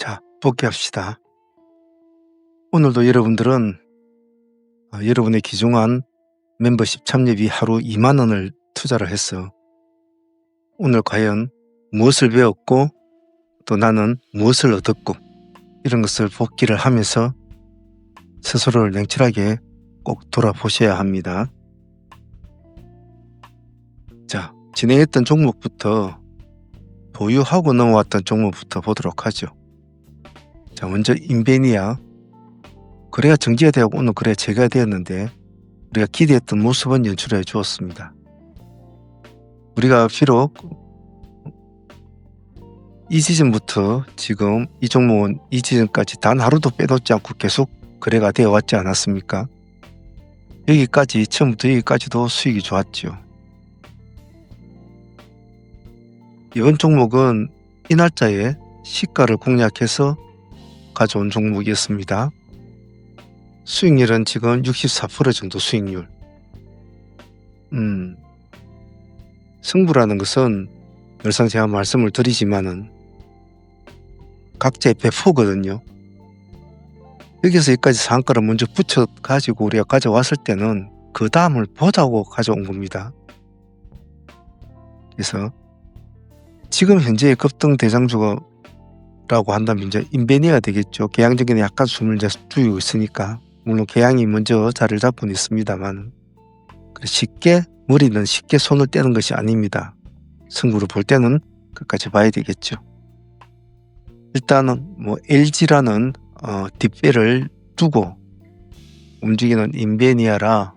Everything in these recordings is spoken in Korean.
자, 복귀합시다. 오늘도 여러분들은 여러분의 귀중한 멤버십 참여비 하루 2만 원을 투자를 했어. 오늘 과연 무엇을 배웠고 또 나는 무엇을 얻었고 이런 것을 복기를 하면서 스스로를 냉철하게 꼭 돌아보셔야 합니다. 자, 진행했던 종목부터 보유하고 넘어왔던 종목부터 보도록 하죠. 자, 먼저 인베니아. 거래가 정지가 되고 오늘 거래가 재개가 되었는데 우리가 기대했던 모습은 연출해 주었습니다. 우리가 비록 이 지점부터 지금 이 종목은 이 지점까지 단 하루도 빼놓지 않고 계속 거래가 되어 왔지 않았습니까? 여기까지 처음부터 여기까지도 수익이 좋았죠. 이번 종목은 이 날짜에 시가를 공략해서 가져온 종목이었습니다. 수익률은 지금 64% 정도 수익률. 승부라는 것은 늘상 제가 말씀을 드리지만은 각자의 배포거든요. 여기서 여기까지 상한가를 먼저 붙여 가지고 우리가 가져왔을 때는 그 다음을 보자고 가져온 겁니다. 그래서 지금 현재의 급등 대장주라고 한다면 이제 인베니아가 되겠죠. 계양적인 약간 숨을 이제 죽이고 있으니까. 물론 계양이 먼저 자리를 잡고는 있습니다만 쉽게 머리는 쉽게 손을 떼는 것이 아닙니다. 승부를 볼 때는 끝까지 봐야 되겠죠. 일단은 LG라는 뒷배를 두고 움직이는 인베니아라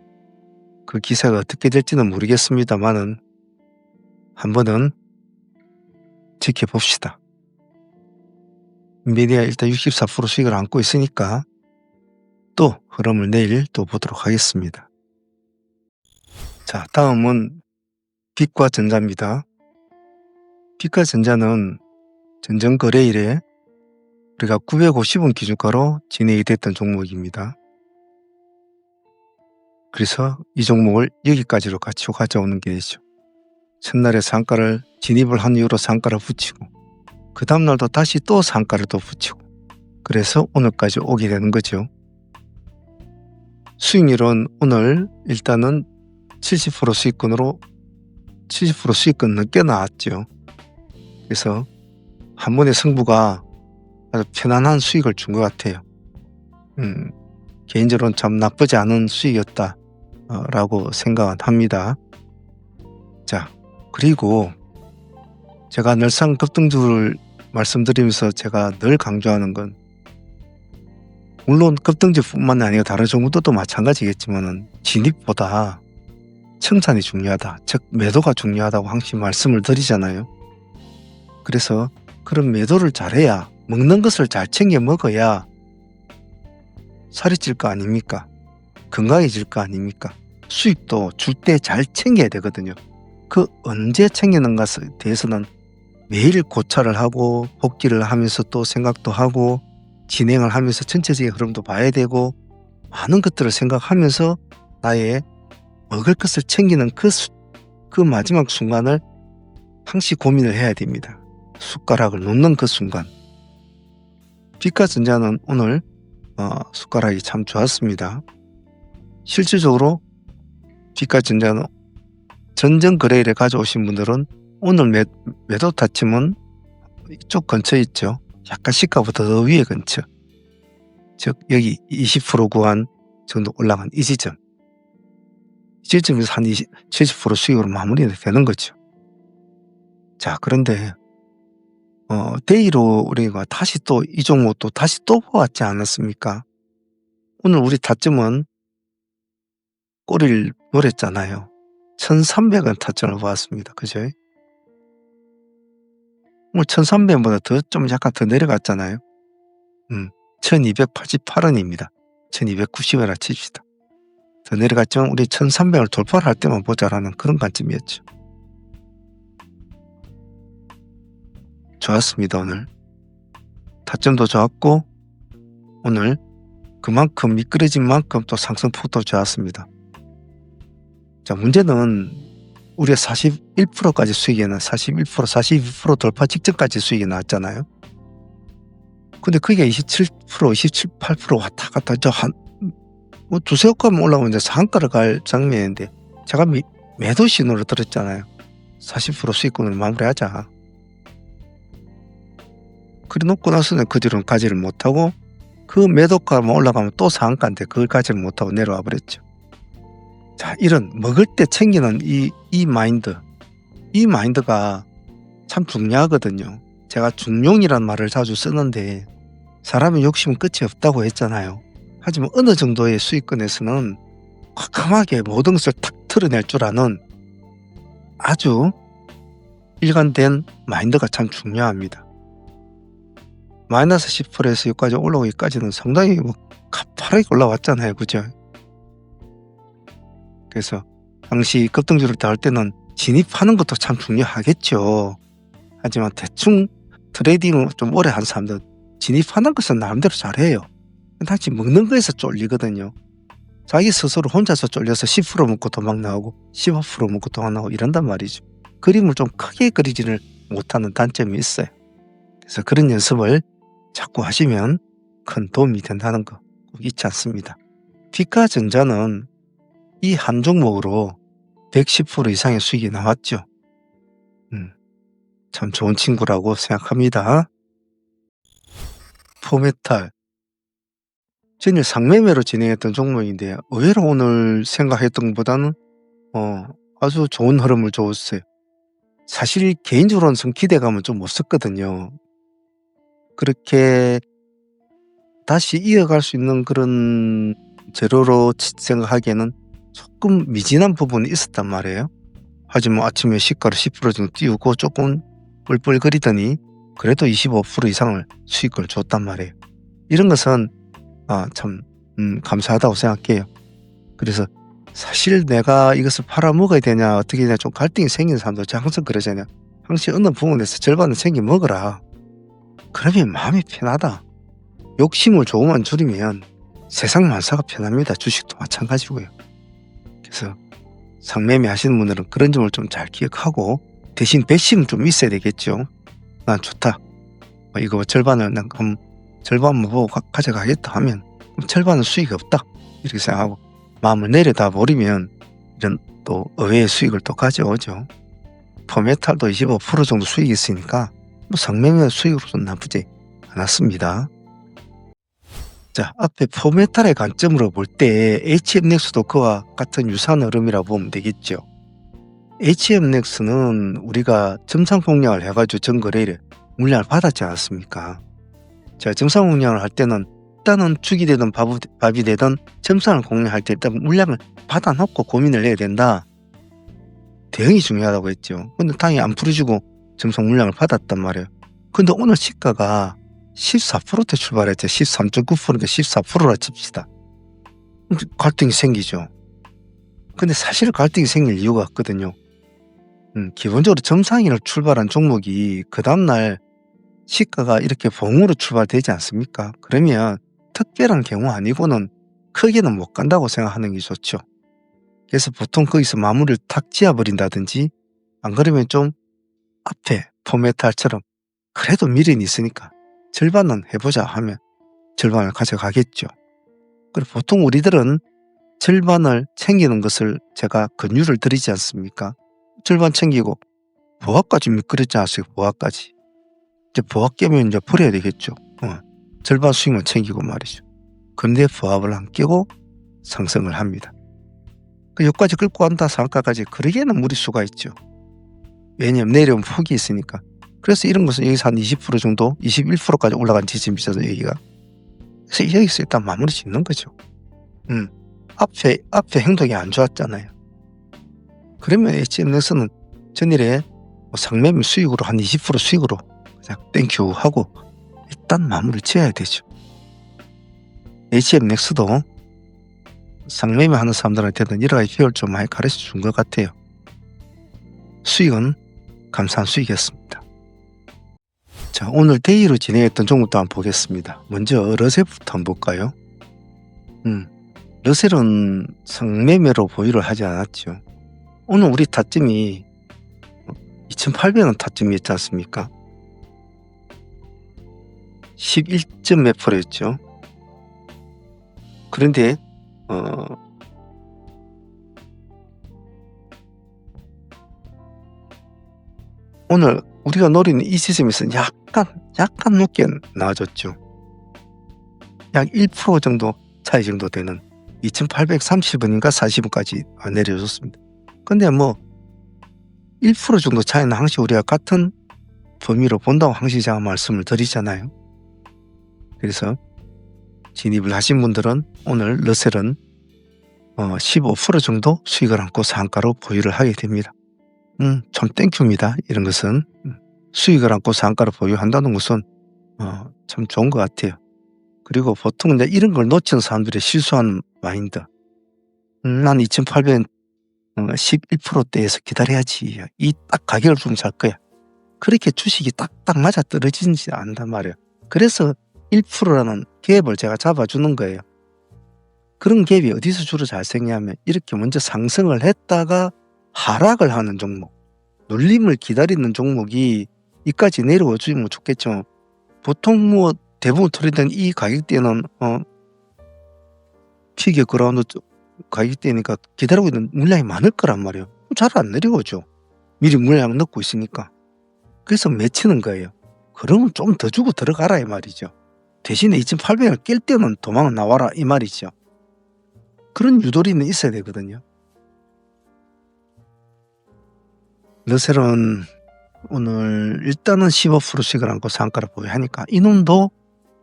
그 기세가 어떻게 될지는 모르겠습니다만은 한번은 지켜봅시다. 인베니아 일단 64% 수익을 안고 있으니까 또 흐름을 내일 또 보도록 하겠습니다. 자, 다음은 빛과전자입니다. 빛과전자는 전전거래일에 우리가 950원 기준가로 진행이 됐던 종목입니다. 그래서 이 종목을 여기까지로 같이 가져오는 게 되죠. 첫날에 상가를 진입을 한 이후로 상가를 붙이고 그 다음날도 다시 또 상가를 또 붙이고 그래서 오늘까지 오게 되는 거죠. 수익률은 오늘 일단은 70% 수익권으로 70% 수익권 넘게 나왔죠. 그래서 한 번의 승부가 아주 편안한 수익을 준 것 같아요. 개인적으로는 참 나쁘지 않은 수익이었다 라고 생각은 합니다. 자, 그리고 제가 늘상 급등주를 말씀드리면서 제가 늘 강조하는 건 물론 급등주뿐만 아니라 다른 종목들도 마찬가지겠지만 진입보다 청산이 중요하다. 즉 매도가 중요하다고 항상 말씀을 드리잖아요. 그래서 그런 매도를 잘해야 먹는 것을 잘 챙겨 먹어야 살이 찔 거 아닙니까? 건강해질 거 아닙니까? 수익도 줄 때 잘 챙겨야 되거든요. 그 언제 챙기는 것에 대해서는 매일 고찰을 하고 복기를 하면서 또 생각도 하고 진행을 하면서 전체적인 흐름도 봐야 되고 많은 것들을 생각하면서 나의 먹을 것을 챙기는 그 마지막 순간을 항시 고민을 해야 됩니다. 숟가락을 놓는 그 순간. 빛과전자는 오늘 숟가락이 참 좋았습니다. 실질적으로 빛과전자는 전전거래일에 가져오신 분들은 오늘 매도 타점은 이쪽 근처에 있죠. 약간 시가보다 더 위에 근처. 즉 여기 20% 구간 정도 올라간 이 지점. 이 지점에서 한 70% 수익으로 마무리가 되는 거죠. 자, 그런데 데이로 우리가 다시 또 이 종목도 다시 또 보았지 않았습니까? 오늘 우리 타점은 꼬리를 노렸잖아요. 1300원 타점을 보았습니다. 그죠? 오늘 1300원보다 더 좀 약간 더 내려갔잖아요. 1288원입니다. 1290원이라 칩시다. 더 내려갔지만 우리 1300원을 돌파를 할 때만 보자라는 그런 관점이었죠. 좋았습니다. 오늘 타점도 좋았고 오늘 그만큼 미끄러진 만큼 또 상승폭도 좋았습니다. 자, 문제는 우리가 41%까지 수익이 나 41%, 42% 돌파 직전까지 수익이 나왔잖아요. 근데 그게 27%, 27, 8% 왔다 갔다 뭐 두세 억가만 올라오면 이제 상한가를 갈 장면인데 제가 매도 신호를 들었잖아요. 40% 수익금을 마무리하자. 그래 놓고 나서는 그 뒤로는 가지를 못하고 그 매도가만 올라가면 또 상한가인데 그걸 가지를 못하고 내려와 버렸죠. 자, 이런 먹을 때 챙기는 이 마인드가 참 중요하거든요. 제가 중용이란 말을 자주 쓰는데 사람의 욕심은 끝이 없다고 했잖아요. 하지만 어느 정도의 수익권에서는 과감하게 모든 것을 탁 털어낼 줄 아는 아주 일관된 마인드가 참 중요합니다. 마이너스 10%에서 여기까지 올라오기까지는 상당히 가파르게 올라왔잖아요. 그죠? 그래서 당시 급등주를 다룰 때는 진입하는 것도 참 중요하겠죠. 하지만 대충 트레이딩을 좀 오래 한 사람들 진입하는 것은 나름대로 잘해요. 다시 먹는 거에서 쫄리거든요. 자기 스스로 혼자서 쫄려서 10% 먹고 도망 나오고 15% 먹고 도망 나오고 이런단 말이죠. 그림을 좀 크게 그리지를 못하는 단점이 있어요. 그래서 그런 연습을 자꾸 하시면 큰 도움이 된다는 거 꼭 잊지 않습니다. 피카전자는 이 한 종목으로 110% 이상의 수익이 나왔죠. 참 좋은 친구라고 생각합니다. 포메탈. 전일 상매매로 진행했던 종목인데 의외로 오늘 생각했던 것보다는 아주 좋은 흐름을 줬어요. 사실 개인적으로는 좀 기대감은 좀 없었거든요. 그렇게 다시 이어갈 수 있는 그런 재료로 생각하기에는 조금 미진한 부분이 있었단 말이에요. 하지만 아침에 시가로 10% 정도 띄우고 조금 뿔뿔거리더니 그래도 25% 이상을 수익을 줬단 말이에요. 이런 것은 참 감사하다고 생각해요. 그래서 사실 내가 이것을 팔아먹어야 되냐 어떻게 되냐 좀 갈등이 생기는 사람도 항상 그러잖아요. 항상 어느 부분에서 절반은 챙겨 먹어라. 그러면 마음이 편하다. 욕심을 조금만 줄이면 세상 만사가 편합니다. 주식도 마찬가지고요. 그래서 상매매 하시는 분들은 그런 점을 좀 잘 기억하고 대신 배심은 좀 있어야 되겠죠. 난 좋다. 이거 절반을 절반만 보고 가져가겠다 하면 절반은 수익이 없다. 이렇게 생각하고 마음을 내려다 버리면 이런 또 의외의 수익을 또 가져오죠. 포메탈도 25% 정도 수익이 있으니까 상매매 수익으로는 나쁘지 않았습니다. 자, 앞에 포메탈의 관점으로 볼 때 HM넥스도 그와 같은 유사한 흐름이라고 보면 되겠죠. HM넥스는 우리가 점상 공략을 해가지고 전거래일에 물량을 받았지 않았습니까? 자, 점상 공략을 할 때는 일단은 죽이 되든 밥이 되든 점상을 공략할 때 일단 물량을 받아놓고 고민을 해야 된다. 대응이 중요하다고 했죠. 근데 당연히 안 풀어주고 점상 물량을 받았단 말이에요. 근데 오늘 시가가 14%대 출발했죠. 13.9%인데 14%라 칩시다. 갈등이 생기죠. 근데 사실 갈등이 생길 이유가 없거든요. 기본적으로 점상인을 출발한 종목이 그 다음날 시가가 이렇게 봉으로 출발되지 않습니까? 그러면 특별한 경우 아니고는 크게는 못 간다고 생각하는 게 좋죠. 그래서 보통 거기서 마무리를 탁 지어버린다든지 안 그러면 좀 앞에 포메탈처럼 그래도 미련이 있으니까 절반은 해보자 하면 절반을 가져가겠죠. 그리고 보통 우리들은 절반을 챙기는 것을 제가 권유를 드리지 않습니까? 절반 챙기고 보합까지 미끄럽지 않았어요. 보합까지. 이제 보합 깨면 이제 버려야 되겠죠. 절반 수익만 챙기고 말이죠. 근데 보합을 안 깨고 상승을 합니다. 여기까지 끌고 간다 상한가까지 그러기에는 무리수가 있죠. 왜냐면 내려오면 폭이 있으니까. 그래서 이런 것은 여기서 한 20% 정도 21%까지 올라간 지점이죠. 여기가. 그래서 여기서 일단 마무리 짓는 거죠. 앞에 행동이 안 좋았잖아요. 그러면 HM넥스는 전일에 상매매 수익으로 한 20% 수익으로 그냥 땡큐 하고 일단 마무리를 지어야 되죠. HM넥스도 상매매 하는 사람들한테는 여러 가지 비율 좀 많이 가르쳐 준 것 같아요. 수익은 감사한 수익이었습니다. 자, 오늘 데이로 진행했던 종목도 한번 보겠습니다. 먼저 러셀부터 한번 볼까요? 러셀은 상매매로 보유를 하지 않았죠. 오늘 우리 타점이 2,800원 타점이었지 않습니까? 11점 몇 프로였죠. 그런데 오늘 우리가 노리는 이 지점에서 약간 높게 나와줬죠. 약 1% 정도 차이 정도 되는 2,830원인가 40원까지 내려줬습니다. 근데 뭐 1% 정도 차이는 항시 우리가 같은 범위로 본다고 항시 제가 말씀을 드리잖아요. 그래서 진입을 하신 분들은 오늘 러셀은 15% 정도 수익을 안고 상가로 보유를 하게 됩니다. 참 땡큐입니다. 이런 것은 수익을 안고 상가로 보유한다는 것은 참 좋은 것 같아요. 그리고 보통 이제 이런 걸 놓치는 사람들의 실수하는 마인드. 난 2,800원 11%대에서 기다려야지. 이 딱 가격을 좀 살 거야. 그렇게 주식이 딱딱 맞아 떨어지지 않단 말이에요. 그래서 1%라는 갭을 제가 잡아주는 거예요. 그런 갭이 어디서 주로 잘 생기냐면 이렇게 먼저 상승을 했다가 하락을 하는 종목, 눌림을 기다리는 종목이 이까지 내려와 주면 좋겠죠. 보통 뭐 대부분 트레이드는 이 가격대는 피겨 그라운드 가격대니까 기다리고 있는 물량이 많을 거란 말이에요. 잘 안 내려오죠. 미리 물량 넣고 있으니까. 그래서 맺히는 거예요. 그러면 좀 더 주고 들어가라 이 말이죠. 대신에 2,800원을 깰 때는 도망 나와라 이 말이죠. 그런 유도리는 있어야 되거든요. 러셀은 오늘 일단은 15%씩을 안고 상가를 보유하니까 이놈도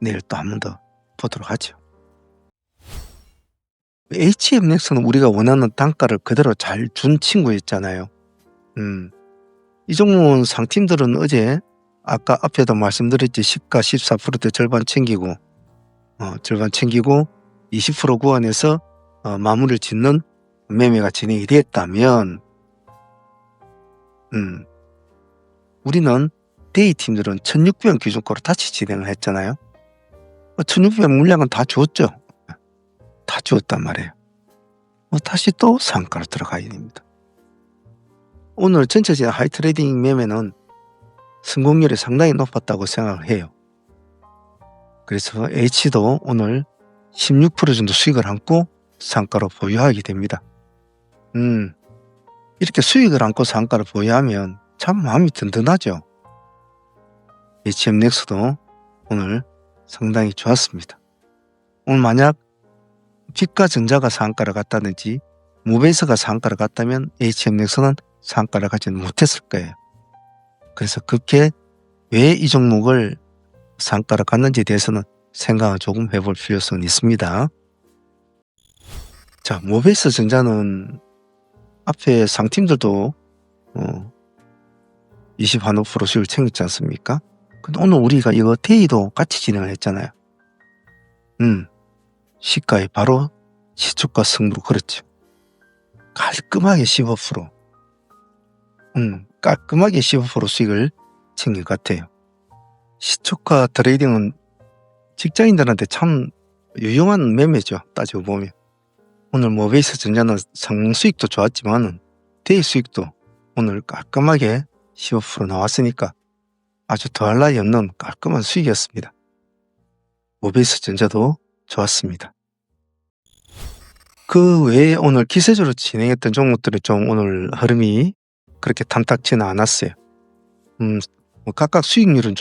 내일 또 한 번 더 보도록 하죠. HMX는 우리가 원하는 단가를 그대로 잘 준 친구였잖아요. 이 종목은 상팀들은 어제 아까 앞에도 말씀드렸지 시가 14%대 절반 챙기고 20% 구간에서 마무리를 짓는 매매가 진행이 됐다면 우리는 데이 팀들은 1,600원 기준가로 다시 진행을 했잖아요. 1,600원 물량은 다 주었죠. 다 주었단 말이에요. 다시 또 상가로 들어가야 됩니다. 오늘 전체적인 하이트레이딩 매매는 성공률이 상당히 높았다고 생각을 해요. 그래서 H도 오늘 16% 정도 수익을 안고 상가로 보유하게 됩니다. 이렇게 수익을 안고 상가를 보유하면 참 마음이 든든하죠. HM넥스도 오늘 상당히 좋았습니다. 오늘 만약 피가전자가 상가를 갔다든지 모베이스가 상가를 갔다면 HM넥스는 상가를 가지는 못했을 거예요. 그래서 그렇게 왜 이 종목을 상가를 갔는지에 대해서는 생각을 조금 해볼 필요성이 있습니다. 자, 모베이스 전자는 앞에 상팀들도 20% 수익을 챙겼지 않습니까? 근데 오늘 우리가 이거 데이도 같이 진행을 했잖아요. 시가에 바로 시초가 승부로 그렇죠. 깔끔하게 15%. 깔끔하게 15% 수익을 챙긴 것 같아요. 시초가 트레이딩은 직장인들한테 참 유용한 매매죠. 따지고 보면. 오늘 모베이스 전자는 상수익도 좋았지만 데이 수익도 오늘 깔끔하게 15% 나왔으니까 아주 더할 나위 없는 깔끔한 수익이었습니다. 모베이스 전자도 좋았습니다. 그 외에 오늘 기세적으로 진행했던 종목들이 좀 오늘 흐름이 그렇게 탐탁지는 않았어요. 각각 수익률은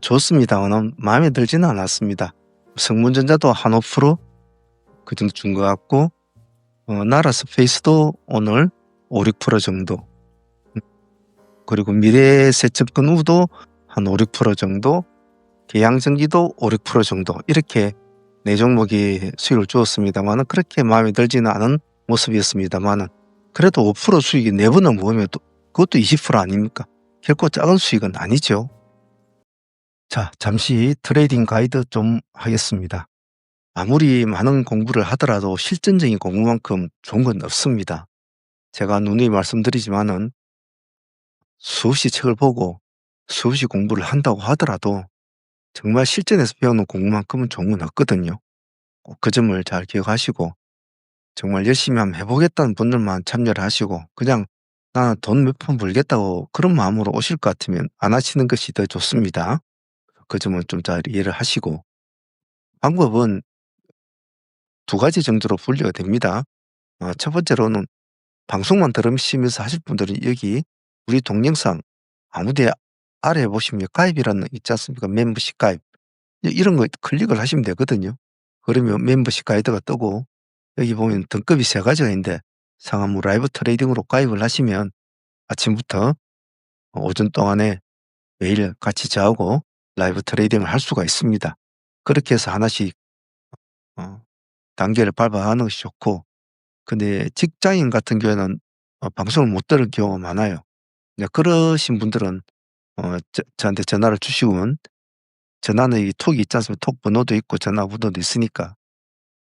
좋습니다만 마음에 들지는 않았습니다. 성문전자도 한 5% 그 정도 준 것 같고 나라스페이스도 오늘 5, 6% 정도, 그리고 미래세증권 우도 한 5, 6% 정도, 계양전기도 5, 6% 정도, 이렇게 네 종목이 수익을 주었습니다만 그렇게 마음에 들지는 않은 모습이었습니다만 그래도 5% 수익이 4번을 모으면 그것도 20% 아닙니까? 결코 작은 수익은 아니죠. 자, 잠시 트레이딩 가이드 좀 하겠습니다. 아무리 많은 공부를 하더라도 실전적인 공부만큼 좋은 건 없습니다. 제가 누누이 말씀드리지만은 수없이 책을 보고 수없이 공부를 한다고 하더라도 정말 실전에서 배우는 공부만큼은 좋은 건 없거든요. 꼭 그 점을 잘 기억하시고 정말 열심히 한번 해보겠다는 분들만 참여를 하시고 그냥 나는 돈 몇 푼 벌겠다고 그런 마음으로 오실 것 같으면 안 하시는 것이 더 좋습니다. 그 점은 좀 잘 이해를 하시고, 방법은 두 가지 정도로 분류가 됩니다. 첫 번째로는 방송만 들으시면서 하실 분들은 여기 우리 동영상 아무데 아래에 보시면 가입이라는 있지 않습니까? 멤버십 가입. 이런 거 클릭을 하시면 되거든요. 그러면 멤버십 가이드가 뜨고 여기 보면 등급이 세 가지가 있는데 상한무 라이브 트레이딩으로 가입을 하시면 아침부터 오전 동안에 매일 같이 저하고 라이브 트레이딩을 할 수가 있습니다. 그렇게 해서 하나씩 어, 단계를 밟아가는 것이 좋고, 근데 직장인 같은 경우에는 방송을 못 들을 경우가 많아요. 이제 그러신 분들은 저한테 전화를 주시면, 전화는 이 톡이 있지 않습니까? 톡 번호도 있고 전화번호도 있으니까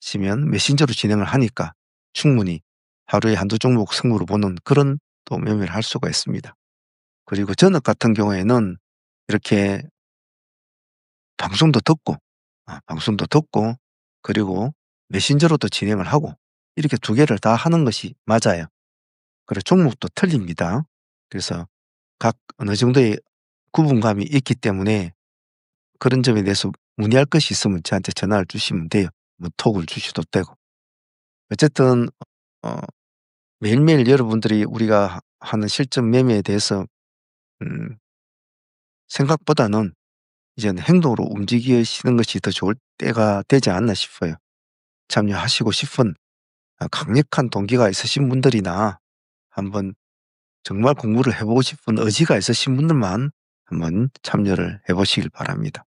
시면 메신저로 진행을 하니까 충분히 하루에 한두 종목 승부를 보는 그런 또 매매를 할 수가 있습니다. 그리고 저녁 같은 경우에는 이렇게 방송도 듣고 방송도 듣고 그리고 메신저로도 진행을 하고 이렇게 두 개를 다 하는 것이 맞아요. 그리고 종목도 틀립니다. 그래서 각 어느 정도의 구분감이 있기 때문에 그런 점에 대해서 문의할 것이 있으면 저한테 전화를 주시면 돼요. 뭐 톡을 주셔도 되고. 어쨌든 어 매일매일 여러분들이 우리가 하는 실전 매매에 대해서 음 생각보다는 이제는 행동으로 움직이시는 것이 더 좋을 때가 되지 않나 싶어요. 참여하시고 싶은 강력한 동기가 있으신 분들이나 한번 정말 공부를 해 보고 싶은 의지가 있으신 분들만 한번 참여를 해 보시길 바랍니다.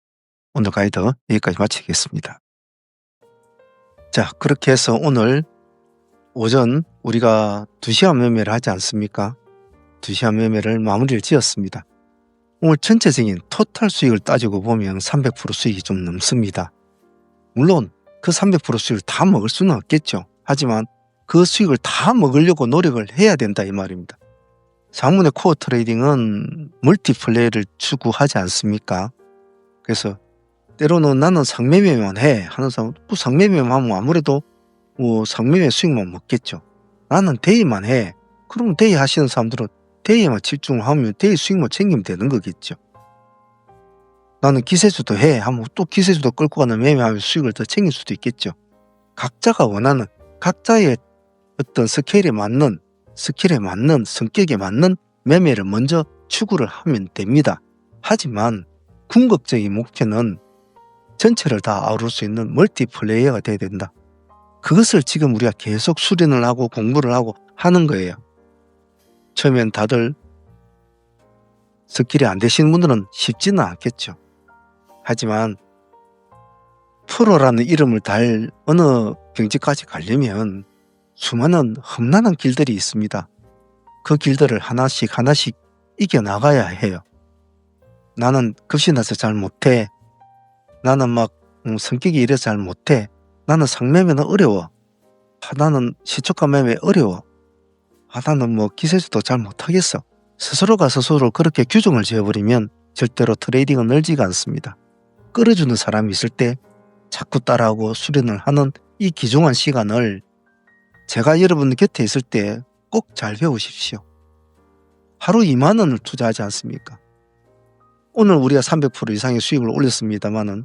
오늘 가이드 여기까지 마치겠습니다. 자, 그렇게 해서 오늘 오전 우리가 2시간 매매를 하지 않습니까? 2시간 매매를 마무리를 지었습니다. 오늘 전체적인 토탈 수익을 따지고 보면 300% 수익이 좀 넘습니다. 물론 그 300% 수익을 다 먹을 수는 없겠죠. 하지만 그 수익을 다 먹으려고 노력을 해야 된다 이 말입니다. 장문의 코어 트레이딩은 멀티플레이를 추구하지 않습니까? 그래서 때로는 나는 상매매만 해 하는 사람, 또 상매매만 하면 아무래도 상매매 수익만 먹겠죠. 나는 데이만 해. 그러면 데이 하시는 사람들은 데이에만 집중을 하면 데이 수익만 챙기면 되는 거겠죠. 나는 기세주도 해 하면 또 기세주도 끌고 가는 매매하면 수익을 더 챙길 수도 있겠죠. 각자가 원하는 각자의 어떤 스케일에 맞는 성격에 맞는 매매를 먼저 추구를 하면 됩니다. 하지만 궁극적인 목표는 전체를 다 아우를 수 있는 멀티플레이어가 돼야 된다. 그것을 지금 우리가 계속 수련을 하고 공부를 하고 하는 거예요. 처음엔 다들 스킬이 안 되시는 분들은 쉽지는 않겠죠. 하지만 프로라는 이름을 달 어느 경지까지 가려면 수많은 험난한 길들이 있습니다. 그 길들을 하나씩 이겨나가야 해요. 나는 급신해서 잘 못해. 나는 막 성격이 이래서 잘 못해. 나는 상매매는 어려워. 나는 시초가 매매 어려워. 나는 뭐 기세주도 잘 못하겠어. 스스로가 스스로 그렇게 규정을 지어버리면 절대로 트레이딩은 늘지가 않습니다. 끌어주는 사람이 있을 때 자꾸 따라하고 수련을 하는 이 귀중한 시간을 제가 여러분 곁에 있을 때 꼭 잘 배우십시오. 하루 2만 원을 투자하지 않습니까? 오늘 우리가 300% 이상의 수익을 올렸습니다마는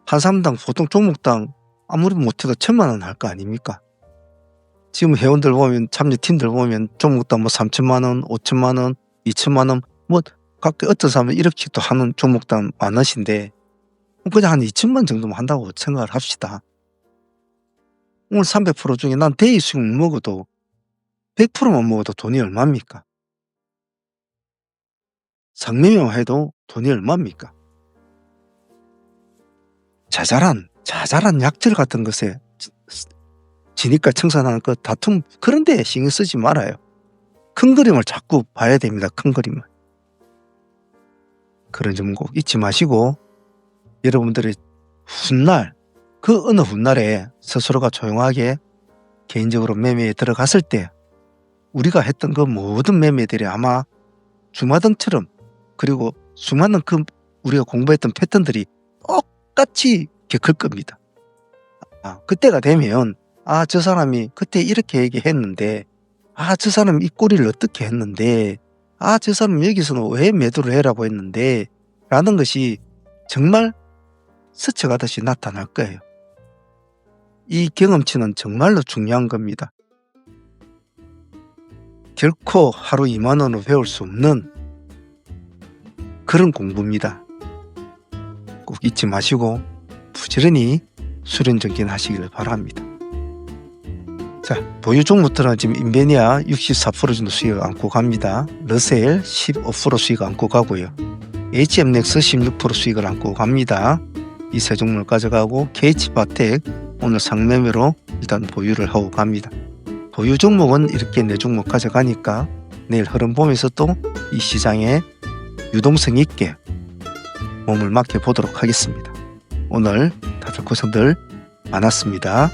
한 사람당 보통 종목당 아무리 못해도 1,000만 원 할 거 아닙니까? 지금 회원들 보면 참여팀들 보면 종목당 뭐 3천만 원, 5천만 원, 2천만 원 뭐 각각 어떤 사람은 이렇게도 하는 종목당 많으신데 그냥 한 2천만 정도만 한다고 생각을 합시다. 오늘 300% 중에 난 데이 수익 먹어도 100%만 먹어도 돈이 얼마입니까? 상매매만 해도 돈이 얼마입니까? 자잘한 약절 같은 것에 지니까 청산하는 그 다툼 그런 데에 신경 쓰지 말아요. 큰 그림을 자꾸 봐야 됩니다. 큰 그림을. 그런 점 꼭 잊지 마시고 여러분들이 훗날 그 어느 훗날에 스스로가 조용하게 개인적으로 매매에 들어갔을 때 우리가 했던 그 모든 매매들이 아마 주마등처럼 그리고 수많은 그 우리가 공부했던 패턴들이 똑같이 겪을 겁니다. 그때가 되면 저 사람이 그때 이렇게 얘기했는데 저 사람이 이 꼬리를 어떻게 했는데 저 사람이 여기서는 왜 매도를 해라고 했는데 라는 것이 정말 스쳐가듯이 나타날 거예요. 이 경험치는 정말로 중요한 겁니다. 결코 하루 2만 원으로 배울 수 없는 그런 공부입니다. 꼭 잊지 마시고 부지런히 수련정진 하시길 바랍니다. 자, 보유 종목들은 지금 인베니아 64% 정도 수익을 안고 갑니다. 러셀 15% 수익을 안고 가고요. HMX 16% 수익을 안고 갑니다. 이 세 종목을 가져가고 KH바텍 오늘 상매매로 일단 보유를 하고 갑니다. 보유 종목은 이렇게 네 종목 가져가니까 내일 흐름 보면서 또 이 시장에 유동성 있게 몸을 맡겨보도록 하겠습니다. 오늘 다들 고생들 많았습니다.